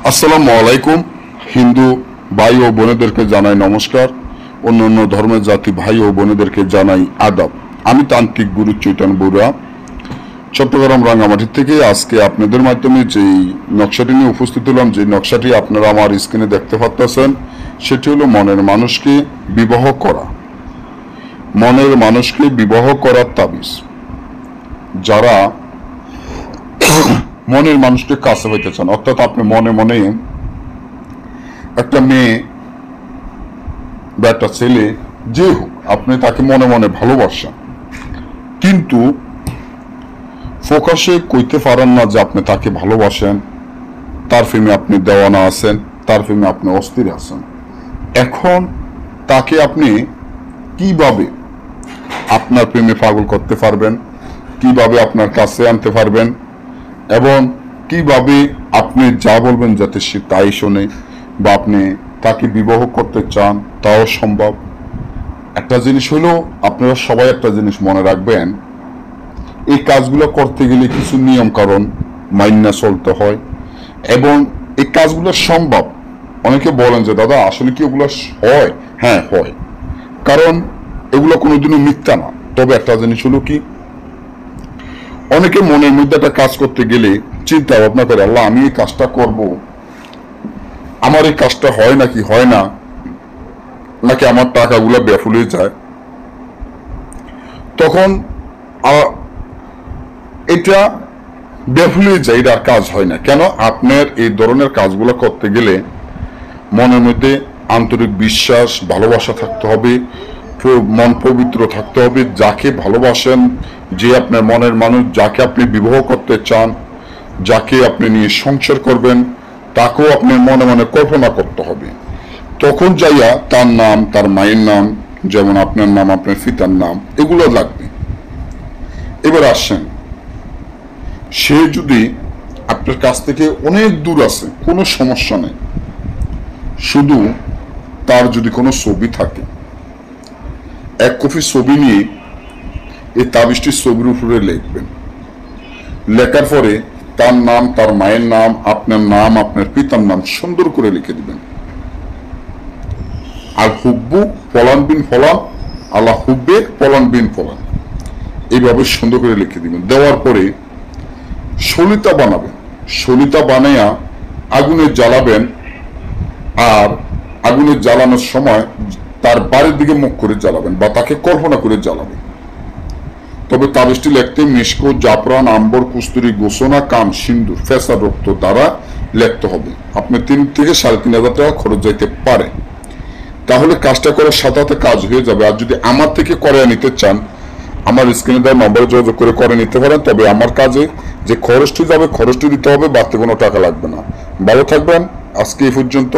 আসসালামু আলাইকুম। হিন্দু ভাই ও বোনেদেরকে জানাই নমস্কার। অন্যান্য ধর্মের জাতি ভাই ও বোনেদেরকে জানাই আদাব। আমি তান্ত্রিক গুরু চৈতন্য বড়ুয়া, চট্টগ্রাম রাঙ্গামাটি থেকে আজকে আপনাদের মাধ্যমে যেই নকশাটি নিয়ে উপস্থিত হলাম, যে নকশাটি আপনারা আমার স্ক্রিনে দেখতে পাচ্ছেন, সেটি হলো মনের মানুষকে বিবাহ করা। মনের মানুষকে বিবাহ করার তাবিজ। যারা মনের মানুষকে কাছে হইতে চান, অর্থাৎ আপনি মনে মনে একটা মেয়ে বা একটা ছেলে যে হোক, আপনি তাকে মনে মনে ভালোবাসেন, কিন্তু ফোকাসে কইতে পারেন না যে আপনি তাকে ভালোবাসেন, তার প্রেমে আপনি দেওয়ানা আছেন, তার প্রেমে আপনি অস্থির আছেন। এখন তাকে আপনি কিভাবে আপনার প্রেমে পাগল করতে পারবেন, কিভাবে আপনার কাছে আনতে পারবেন, এবং কিভাবে আপনি যা বলবেন যাতে সে তাই শোনে, বা আপনি তাকে বিবাহ করতে চান তাও সম্ভব। একটা জিনিস হলো, আপনারা সবাই একটা জিনিস মনে রাখবেন, এই কাজগুলো করতে গেলে কিছু নিয়ম কারণ মাইনা চলতে হয়, এবং এই কাজগুলো সম্ভব। অনেকে বলেন যে দাদা আসলে কি ওগুলো হয়? হ্যাঁ হয়, কারণ এগুলো কোনোদিনও মিথ্যা না। তবে একটা জিনিস হলো কি, অনেকে মনের মধ্যে একটা কাজ করতে গেলে চিন্তা ভাবনা করে, আল্লাহ আমি এই কাজটা করব, আমার এই কাজটা হয় নাকি হয় না, নাকি আমার টাকাগুলো বেফুলে যায়। তখন এটা বেফুলে যায়, এটা আর কাজ হয় না। কেন? আপনার এই ধরনের কাজগুলো করতে গেলে মনের মধ্যে আন্তরিক বিশ্বাস, ভালোবাসা থাকতে হবে, মন পবিত্র থাকতে হবে। যাকে ভালোবাসেন, যে আপনার মনের মানুষ, যাকে আপনি বিবাহ করতে চান, যাকে আপনি নিয়ে সংসার করবেন, তাকেও আপনি মনে মনে কল্পনা করতে হবে। তখন যাইয়া তার নাম, তার মায়ের নাম, যেমন আপনার নাম, আপনার পিতার নাম, এগুলো লাগবে। এবার আসেন, সে যদি আপনার কাছ থেকে অনেক দূর আছে, কোনো সমস্যা নেই, শুধু তার যদি কোনো ছবি থাকে, এক কপি ছবি নিয়ে এই তাবিজটির ছবির উপরে লিখবেন। লেখার পরে তার নাম, তার মায়ের নাম, আপনার নাম, আপনার পিতার নাম সুন্দর করে লিখে দিবেন। আর হুব্বু ফলান বিন ফলান, আল্লাহ হুব্বে ফলান বিন ফলান, এইভাবে সুন্দর করে লিখে দিবেন। দেওয়ার পরে সলিতা বানাবেন। সলিতা বানাইয়া আগুনে জ্বালাবেন, আর আগুনে জ্বালানোর সময় তার বাড়ির দিকে মুখ করে জ্বালাবেন, বা তাকে কল্পনা করে জ্বালাবেন। তবে তাবিজটি লিখতে মিশকো, জাফরান, আম্বর, কুস্তুরি, গোসনা, কাম, সিন্দুর, ফেসা রক্ত দ্বারা লিখতে হবে। আপনি 3 থেকে 3,500 টাকা খরচ যাইতে পারে। তাহলে কাজটা করার সাথে সাথে কাজ হয়ে যাবে। আর যদি আমার থেকে করে নিতে চান, আমার স্ক্রিনে দেওয়া নম্বরে যোগাযোগ করে নিতে পারেন। তবে আমার কাজে যে খরচটি যাবে, খরচটি দিতে হবে, বাড়তি কোনো টাকা লাগবে না। ভালো থাকবেন, আজকে এই পর্যন্ত।